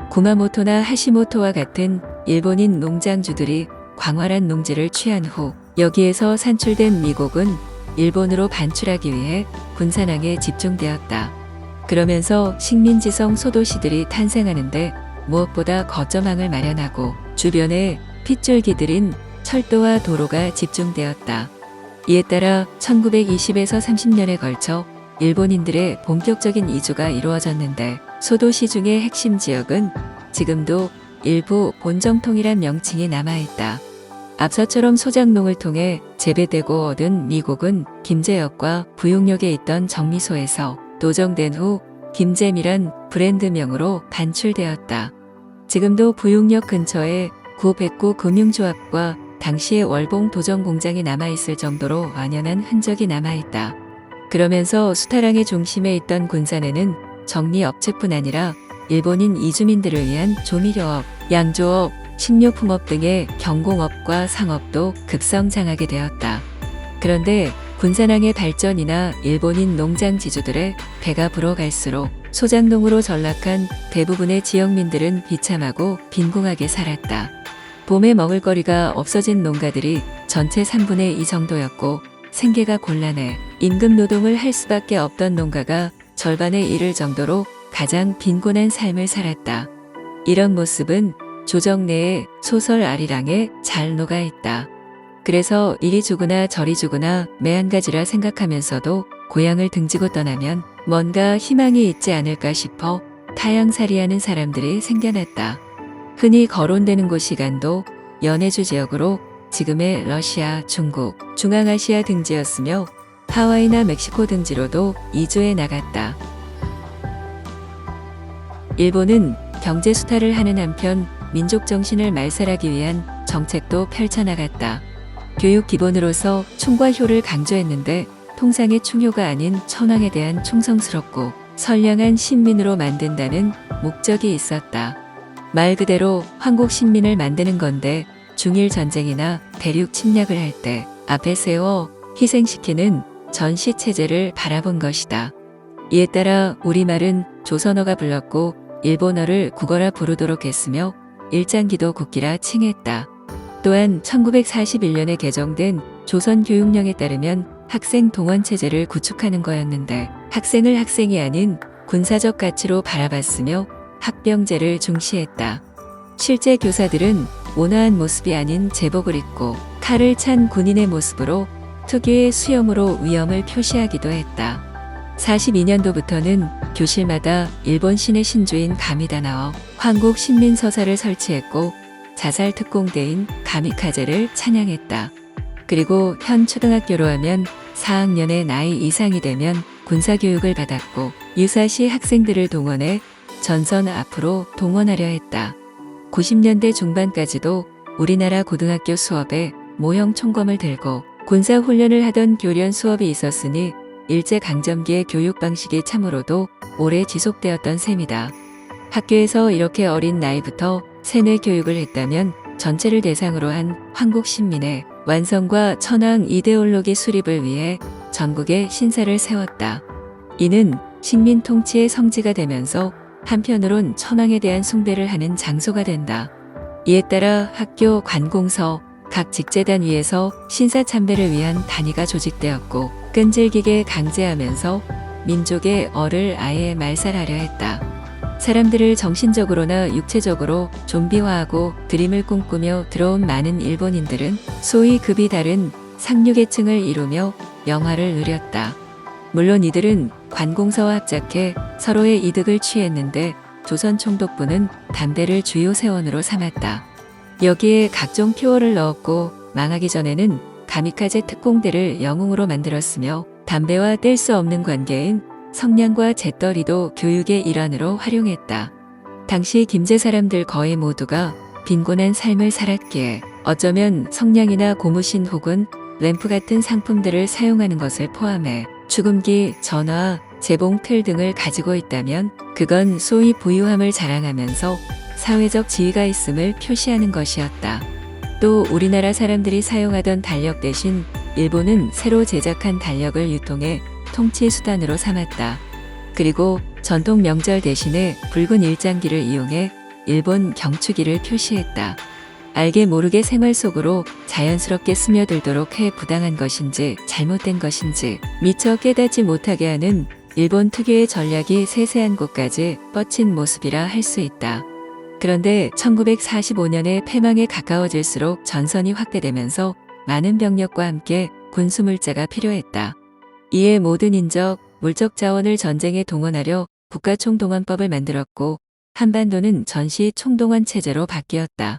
구마모토나 하시모토와 같은 일본인 농장주들이 광활한 농지를 취한 후 여기에서 산출된 미국은 일본으로 반출하기 위해 군산항에 집중되었다. 그러면서 식민지성 소도시들이 탄생하는데 무엇보다 거점항을 마련하고 주변에 핏줄기들인 철도와 도로가 집중되었다. 이에 따라 1920에서 30년에 걸쳐 일본인들의 본격적인 이주가 이루어졌는데 소도시 중의 핵심 지역은 지금도 일부 본정통이란 명칭이 남아있다. 앞서처럼 소작농을 통해 재배되고 얻은 미국은 김제역과 부용역에 있던 정미소에서 도정된 후 김제미란 브랜드명으로 반출되었다. 지금도 부용역 근처에 구백구 금융조합과 당시의 월봉 도정 공장이 남아있을 정도로 완연한 흔적이 남아있다. 그러면서 수타랑의 중심에 있던 군산에는 정리업체뿐 아니라 일본인 이주민들을 위한 조미료업, 양조업, 식료품업 등의 경공업과 상업도 급성장하게 되었다. 그런데 군산항의 발전이나 일본인 농장 지주들의 배가 불어갈수록 소작농으로 전락한 대부분의 지역민들은 비참하고 빈궁하게 살았다. 봄에 먹을거리가 없어진 농가들이 전체 3분의 2 정도였고 생계가 곤란해 임금 노동을 할 수밖에 없던 농가가 절반에 이를 정도로 가장 빈곤한 삶을 살았다. 이런 모습은 조정 내의 소설 아리랑에 잘 녹아있다. 그래서 이리 주구나 저리 주구나 매한가지라 생각하면서도 고향을 등지고 떠나면 뭔가 희망이 있지 않을까 싶어 타향살이하는 사람들이 생겨났다. 흔히 거론되는 곳 시간도 연해주 지역으로 지금의 러시아, 중국, 중앙아시아 등지였으며 하와이나 멕시코 등지로도 이주해 나갔다. 일본은 경제 수탈을 하는 한편 민족 정신을 말살하기 위한 정책도 펼쳐나갔다. 교육 기본으로서 충과 효를 강조했는데 통상의 충효가 아닌 천황에 대한 충성스럽고 선량한 신민으로 만든다는 목적이 있었다. 말 그대로 황국 신민을 만드는 건데 중일 전쟁이나 대륙 침략을 할 때 앞에 세워 희생시키는 전시 체제를 바라본 것이다. 이에 따라 우리말은 조선어가 불렀고 일본어를 국어라 부르도록 했으며 일장기도 국기라 칭했다. 또한 1941년에 개정된 조선교육령에 따르면 학생 동원체제를 구축하는 거였는데 학생을 학생이 아닌 군사적 가치로 바라봤으며 학병제를 중시했다. 실제 교사들은 온화한 모습이 아닌 제복을 입고 칼을 찬 군인의 모습으로 특유의 수염으로 위엄을 표시하기도 했다. 42년도부터는 교실마다 일본 신의 신주인 가미다나와 황국 신민서사를 설치했고 자살 특공대인 가미카제를 찬양했다. 그리고 현 초등학교로 하면 4학년의 나이 이상이 되면 군사교육을 받았고 유사시 학생들을 동원해 전선 앞으로 동원하려 했다. 90년대 중반까지도 우리나라 고등학교 수업에 모형 총검을 들고 군사훈련을 하던 교련 수업이 있었으니 일제강점기의 교육 방식이 참으로도 오래 지속되었던 셈이다. 학교에서 이렇게 어린 나이부터 세뇌 교육을 했다면 전체를 대상으로 한 황국 신민의 완성과 천황 이데올로기 수립을 위해 전국에 신사를 세웠다. 이는 식민 통치의 성지가 되면서 한편으론 천황에 대한 숭배를 하는 장소가 된다. 이에 따라 학교 관공서, 각 직제단 위에서 신사 참배를 위한 단위가 조직되었고 끈질기게 강제하면서 민족의 어를 아예 말살하려 했다. 사람들을 정신적으로나 육체적으로 좀비화하고 드림을 꿈꾸며 들어온 많은 일본인들은 소위 급이 다른 상류계층을 이루며 명화를 누렸다. 물론 이들은 관공서와 합작해 서로의 이득을 취했는데 조선 총독부는 담배를 주요 세원으로 삼았다. 여기에 각종 표어를 넣었고 망하기 전에는 가미카제 특공대를 영웅으로 만들었으며 담배와 뗄 수 없는 관계인 성냥과 재떨이도 교육의 일환으로 활용했다. 당시 김제 사람들 거의 모두가 빈곤한 삶을 살았기에 어쩌면 성냥이나 고무신 혹은 램프 같은 상품들을 사용하는 것을 포함해 주금기, 전화, 재봉틀 등을 가지고 있다면 그건 소위 부유함을 자랑하면서 사회적 지위가 있음을 표시하는 것이었다. 또 우리나라 사람들이 사용하던 달력 대신 일본은 새로 제작한 달력을 유통해 통치 수단으로 삼았다. 그리고 전통 명절 대신에 붉은 일장기를 이용해 일본 경축일을 표시했다. 알게 모르게 생활 속으로 자연스럽게 스며들도록 해 부당한 것인지 잘못된 것인지 미처 깨닫지 못하게 하는 일본 특유의 전략이 세세한 곳까지 뻗친 모습이라 할 수 있다. 그런데 1945년에 패망에 가까워질수록 전선이 확대되면서 많은 병력과 함께 군수물자가 필요했다. 이에 모든 인적, 물적 자원을 전쟁에 동원하려 국가총동원법을 만들었고 한반도는 전시 총동원 체제로 바뀌었다.